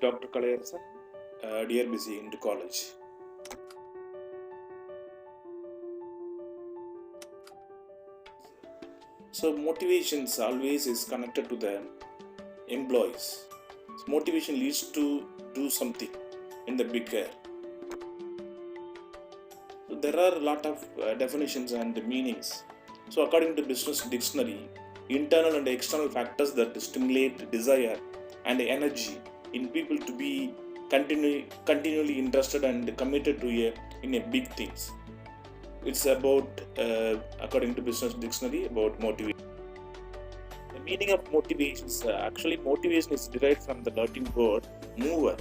Dr. Kalayarasan, dear busy into college. So motivations always is connected to the employees. So motivation leads to do something in the bigger. So there are a lot of definitions and meanings. So according to Business Dictionary, internal and external factors that stimulate desire and energy in people to be continually interested and committed to in a big things. It's about, according to Business Dictionary, about motivation. The meaning of motivation is actually motivation is derived from the Latin word mover,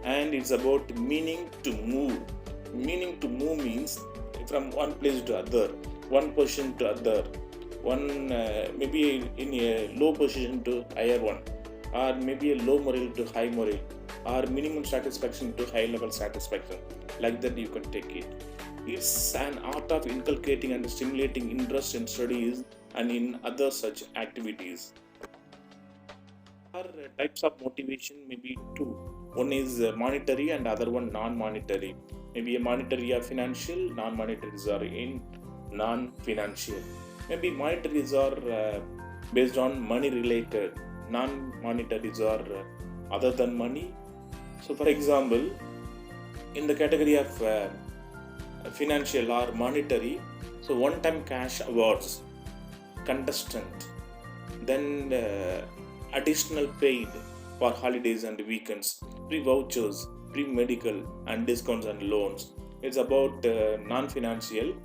and it's about meaning to move. Meaning to move means from one place to other, one position to other, one maybe in a low position to higher one, or maybe a low morale to high morale, or minimum satisfaction to high level satisfaction. Like that, you can take it. It's an art of inculcating and stimulating interest in studies and in other such activities. There are types of motivation, maybe two. One is monetary and other one non-monetary. Maybe a monetary or financial, non-monetaries are in non-financial. Maybe monetaries are based on money related, non-monetaries are other than money. So for example, in the category of financial or monetary, so one-time cash awards, contestant, then additional paid for holidays and weekends, free vouchers, free medical and discounts and loans. It's about non-financial,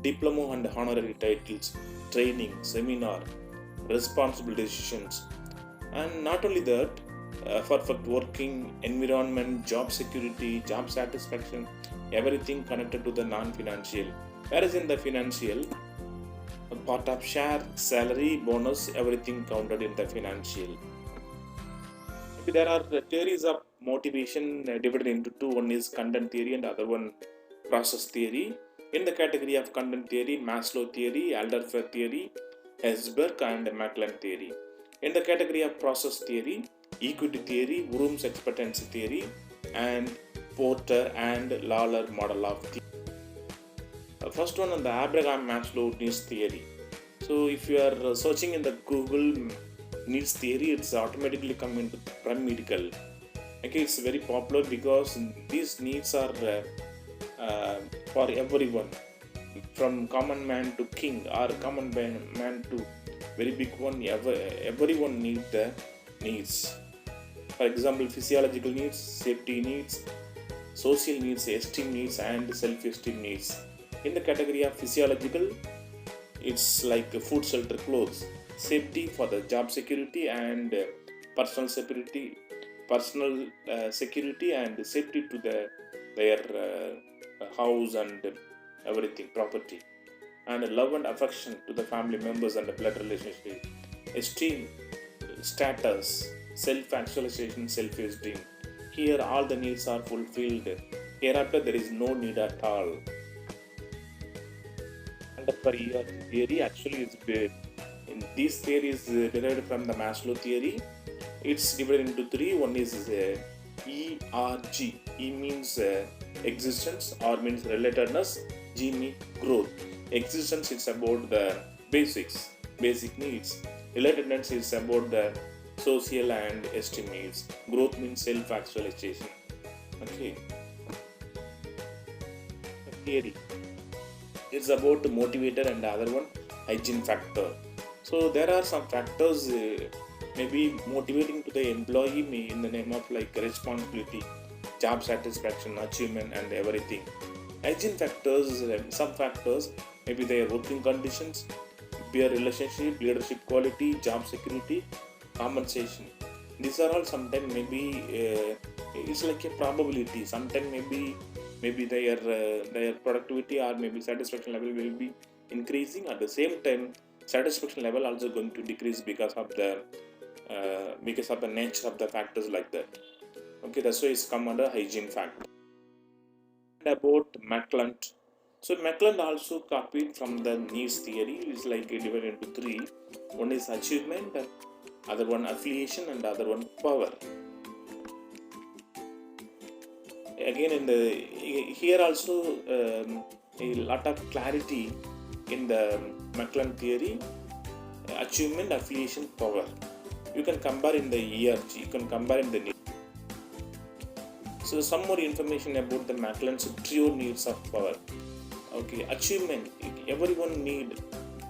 diploma and honorary titles, training, seminar, responsible decisions, and not only that, perfect working environment, job security, job satisfaction, everything connected to the non-financial. Whereas in the financial, a part of share, salary, bonus, everything counted in the financial. There are theories of motivation divided into two. One is content theory and other one process theory. In the category of content theory, Maslow theory, Alderfer theory, Herzberg and McClellan theory. In the category of process theory, equity theory, Vroom's expectancy theory, and Porter and Lawler model of theory. First one on the Abraham Maslow needs theory. So if you are searching in the Google needs theory, it's automatically come into pyramidal. Okay, it's very popular because these needs are for everyone, from common man to king or common man to very big one. Everyone needs the needs. For example, physiological needs, safety needs, social needs, esteem needs, and self-esteem needs. In the category of physiological, it's like food, shelter, clothes. Safety for the job security and personal security, security and safety to their house and everything, property, and love and affection to the family members and the blood relationship. Esteem, status, self-actualization, self-esteem. Here all the needs are fulfilled. Hereafter there is no need at all. And for theory actually is in these theories derived from the Maslow theory. It's divided into three. One is ERG. E means existence, R means relatedness, G means growth. Existence is about the basics, basic needs. Relatedness is about the social and esteem needs. Growth means self-actualization. Okay. Theory. It's about the motivator and the other one hygiene factor. So there are some factors maybe motivating to the employee in the name of like responsibility, job satisfaction, achievement and everything. Hygiene factors, some factors, maybe their working conditions, peer relationship, leadership quality, job security, compensation. These are all sometimes maybe it's like a probability. Sometimes maybe their productivity or maybe satisfaction level will be increasing. At the same time, satisfaction level also going to decrease because of the nature of the factors like that. Okay, that's why it's come under hygiene factor. And about McClellan. So McClellan also copied from the needs theory. It's like divided into three. One is achievement, other one affiliation, and other one power. again in the here also a lot of clarity in the McClellan theory, achievement, affiliation, power. You can compare in the ERG, you can compare in the need. So some more information about the McClellan's trio needs of power. Okay, achievement, everyone need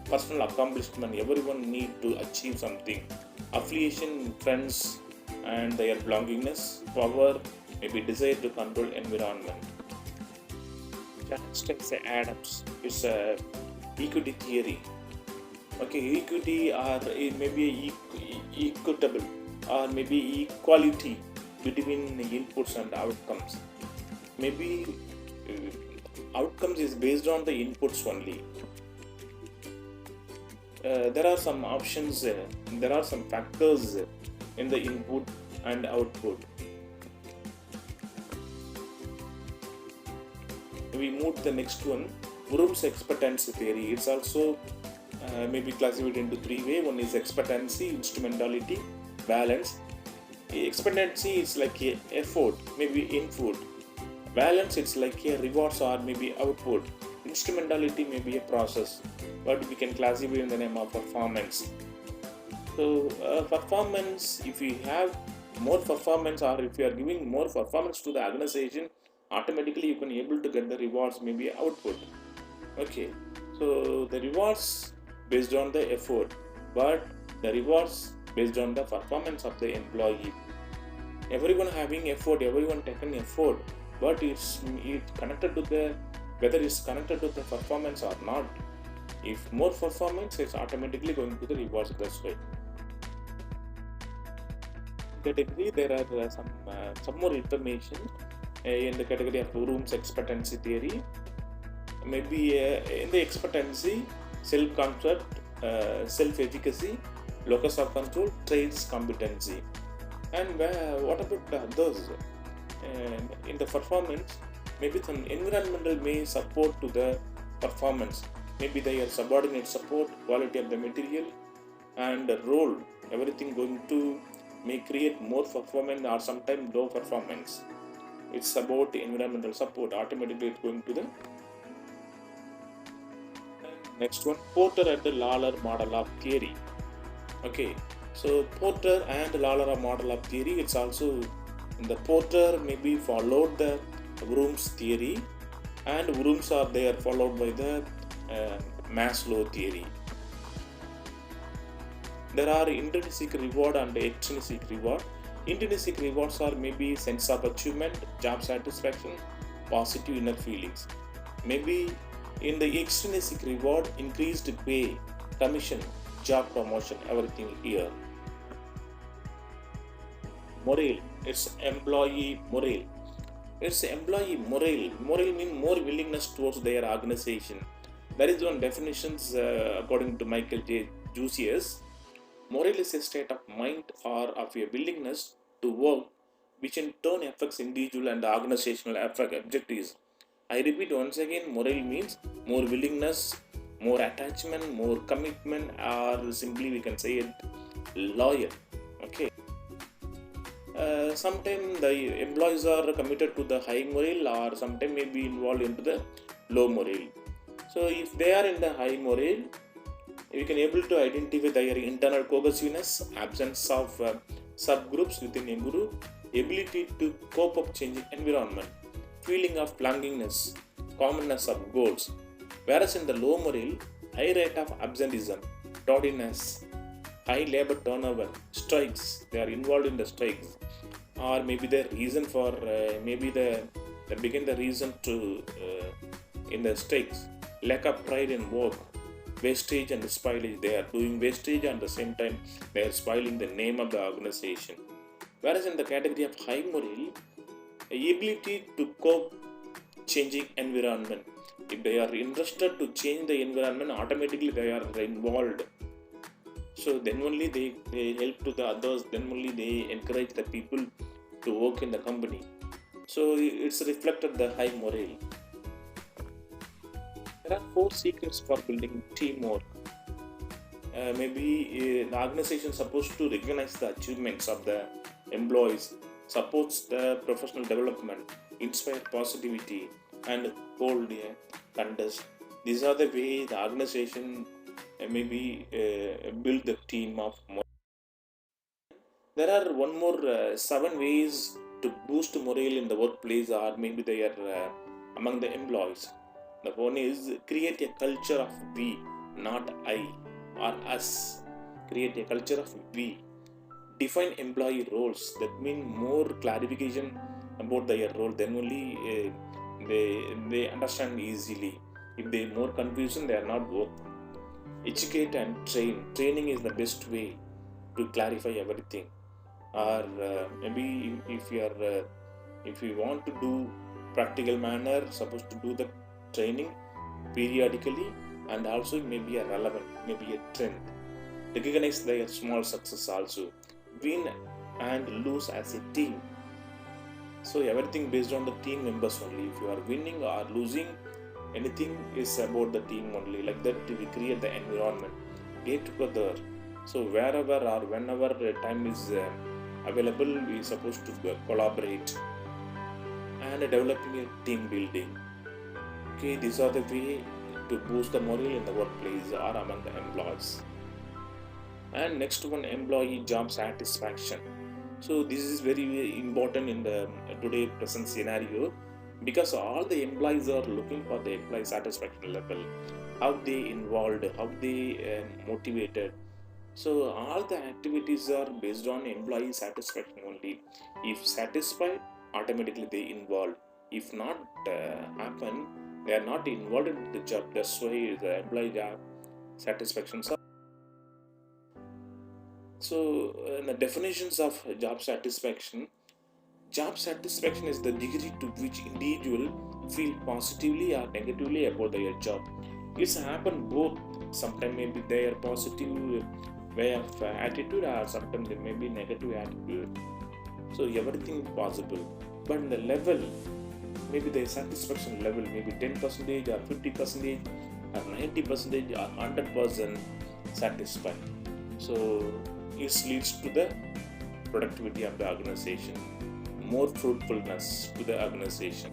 personal accomplishment, everyone need to achieve something. Affiliation, friends and their belongingness. Power, maybe desire to control environment. John Adams is a equity theory. Okay, equity or maybe equitable or maybe equality between inputs and outcomes. Maybe outcomes is based on the inputs only. There are some options, there are some factors in the input and output. We move to the next one, Bloom's expectancy theory. It's also maybe classified into three ways. One is expectancy, instrumentality, balance. Expectancy is like a effort, maybe input. Balance, it's like a rewards or maybe output. Instrumentality may be a process, but we can classify in the name of performance. So performance, if you have more performance or if you are giving more performance to the organization, automatically you can able to get the rewards, maybe output. Okay, so the rewards based on the effort, but the rewards based on the performance of the employee. Everyone having effort, everyone taking effort, but it's connected to the whether it's connected to the performance or not. If more performance, it's automatically going to the rewards. That's why. Category, there are some more information in the category of Bloom's expectancy theory. Maybe in the expectancy, self-concept, self-efficacy, locus of control, traits, competency. And what about the others? In the performance, maybe some environmental may support to the performance. Maybe their subordinate support, quality of the material, and the role. Everything going to may create more performance or sometimes low performance. It's about environmental support. Automatically, it's going to the next one, Porter and the Lawler model of theory. Okay, so Porter and Lawler model of theory, it's also the Porter maybe followed the Bloom's theory, and Bloom's are there followed by the Maslow theory. There are intrinsic reward and extrinsic reward. Intrinsic rewards are maybe sense of achievement, job satisfaction, positive inner feelings. Maybe in the extrinsic reward, increased pay, commission, job promotion, everything here. Morale, it's employee morale. It's employee morale. Morale means more willingness towards their organization. There is one definition according to Michael J. Jusius. Morale is a state of mind or of a willingness to work, which in turn affects individual and organizational objectives. I repeat once again, morale means more willingness, more attachment, more commitment, or simply we can say it loyal. Okay. Sometimes the employees are committed to the high morale, or sometimes may be involved into the low morale. So if they are in the high morale, you can able to identify their internal cohesiveness, absence of subgroups within a group, ability to cope up changing environment, feeling of belongingness, commonness of goals. Whereas in the low morale, high rate of absenteeism, tardiness, high labor turnover, strikes, they are involved in the strikes, or maybe the reason for maybe they begin the reason to in the strikes, lack of pride in work, wastage and spoilage. They are doing wastage and at the same time they are spoiling the name of the organization. Whereas in the category of high morale, ability to cope changing environment. If they are interested to change the environment, automatically they are involved. So then only they help to the others, then only they encourage the people to work in the company. So it's reflected the high morale. There are 4 secrets for building teamwork. Maybe the organization is supposed to recognize the achievements of the employees, supports the professional development, inspire positivity, and hold a contest. These are the way the organization maybe build the team of. There are one more seven ways to boost morale in the workplace, or maybe they are among the employees. The one is create a culture of we, not I or us. Create a culture of we. Define employee roles. That means more clarification about their role. Then only they understand easily. If they more confusion, they are not work. Educate and train. Training is the best way to clarify everything. Or maybe if you want to do practical manner, supposed to do the training periodically, and also maybe a relevant, maybe a trend. Recognize their small success also. Win and lose as a team. So everything based on the team members only. If you are winning or losing, anything is about the team only. Like that, we create the environment. Get together. So wherever or whenever time is available, we are supposed to collaborate and developing a team building. Okay, these are the way to boost the morale in the workplace or among the employees. And next one, employee job satisfaction. So this is very important in the today present scenario, because all the employees are looking for the employee satisfaction level, how they involved, how they motivated. So all the activities are based on employee satisfaction only. If satisfied, automatically they involved. If not happen, they are not involved in the job. That's why the employee job satisfaction. So the definitions of job satisfaction is the degree to which individual feel positively or negatively about their job. It's happened both. Sometimes maybe their positive way of attitude, or sometimes there may be negative attitude. So everything is possible. But in the level, maybe the satisfaction level, maybe 10% or 50% or 90% or 100% satisfied. So this leads to the productivity of the organization, more fruitfulness to the organization.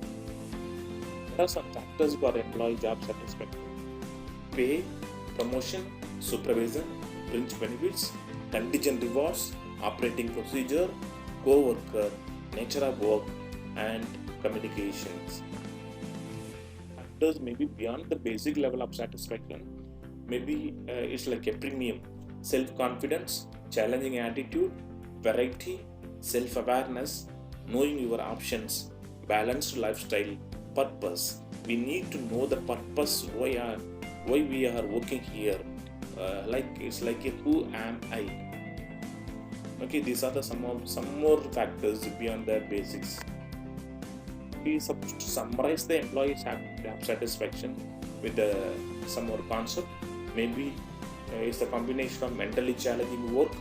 There are some factors for employee job satisfaction: pay, promotion, supervision, fringe benefits, contingent rewards, operating procedure, co-worker, nature of work, and communications. Factors may be beyond the basic level of satisfaction. Maybe it's like a premium: self-confidence, challenging attitude, variety, self-awareness, knowing your options, balanced lifestyle, purpose. We need to know the purpose, why we are working here. It's like a who am I? Okay, these are the some more factors beyond the basics. We are supposed to summarize the employee satisfaction with some more concept. Maybe it's a combination of mentally challenging work,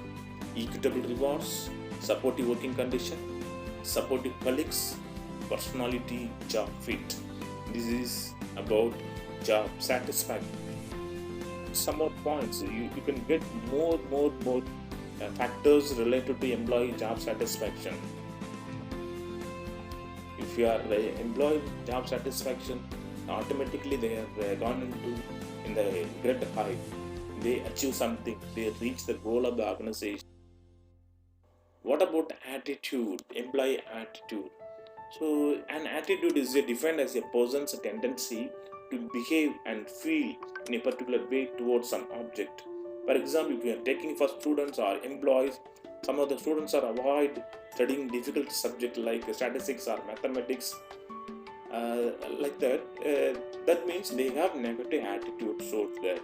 equitable rewards, supportive working condition, supportive colleagues, personality, job fit. This is about job satisfaction. Some more points. You can get more factors related to employee job satisfaction. If you are employee job satisfaction, automatically they have gone in the great height. They achieve something, they reach the goal of the organization. What about attitude, employee attitude? So an attitude is defined as a person's tendency to behave and feel in a particular way towards some object. For example, if you are taking for students or employees, some of the students are avoid studying difficult subjects like statistics or mathematics, like that. That means they have negative attitude towards that.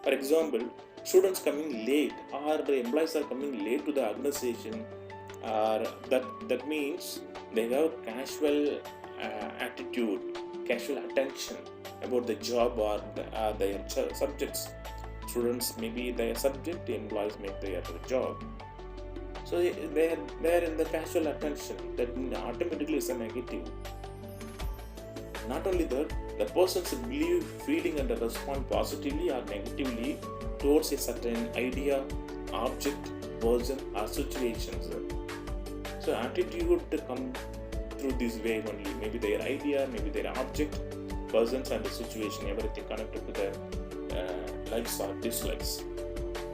For example, students coming late or the employees are coming late to the organization, that means they have casual attitude, casual attention about the job or their subjects. Students maybe their subject, the employees make their job. So they are in the casual attention. That automatically is a negative. Not only that, the persons believe, feeling and respond positively or negatively towards a certain idea, object, person or situations. So attitude come through this way only. Maybe their idea, maybe their object, persons and the situation, everything connected to the likes or dislikes.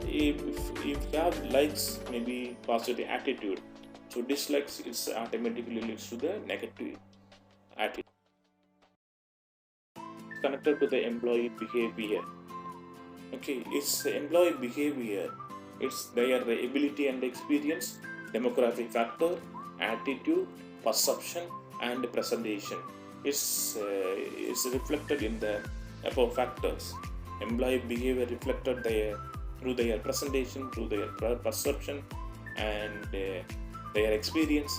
If you have likes, maybe positive attitude. So dislikes is automatically leads to the negative attitude. Connected to the employee behavior. Okay, it's employee behavior. It's their ability and experience, demographic factor, attitude, perception, and presentation. It's reflected in the above factors. Employee behavior reflected through their presentation, through their perception, and their experience,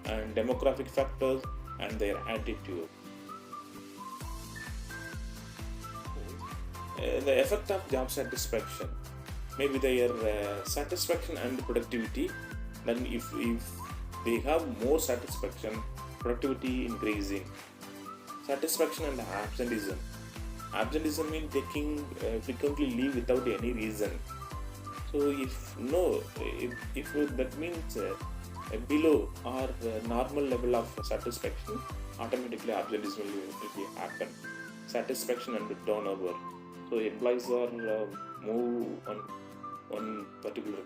and demographic factors, and their attitude. The effect of job satisfaction, maybe their satisfaction and productivity. Then if they have more satisfaction, productivity increasing. Satisfaction and absenteeism means taking frequently leave without any reason. So if that means below or normal level of satisfaction, automatically absenteeism will happen. Satisfaction and turnover. So employees are move on one particular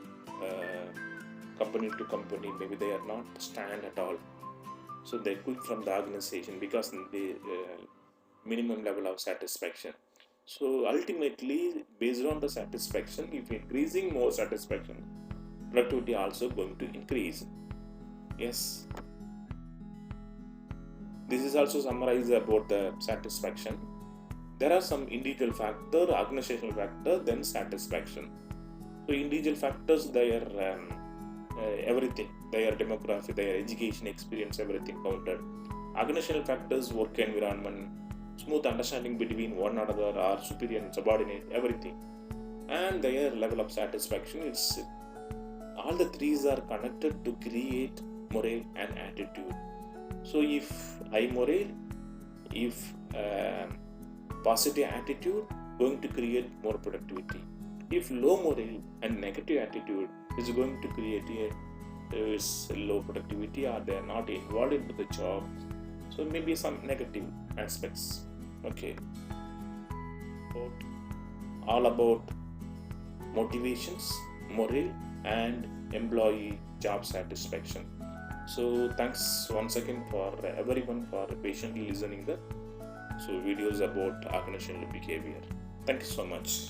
company to company. Maybe they are not stand at all. So they quit from the organization because the minimum level of satisfaction. So ultimately, based on the satisfaction, if increasing more satisfaction, productivity also going to increase. Yes. This is also summarized about the satisfaction. There are some individual factor, organizational factor, then satisfaction. So individual factors, their everything, their demography, their education, experience, everything counted. Organizational factors, work environment, smooth understanding between one another, or superior and subordinate, everything. And their level of satisfaction is all the threes are connected to create morale and attitude. So if high morale, if positive attitude, going to create more productivity. If low morale and negative attitude is going to create low productivity, or they are not involved into the job, so maybe some negative aspects. Okay, all about motivations, morale, and employee job satisfaction. So thanks once again for everyone for patiently listening the videos about organizational behavior. Thank you so much.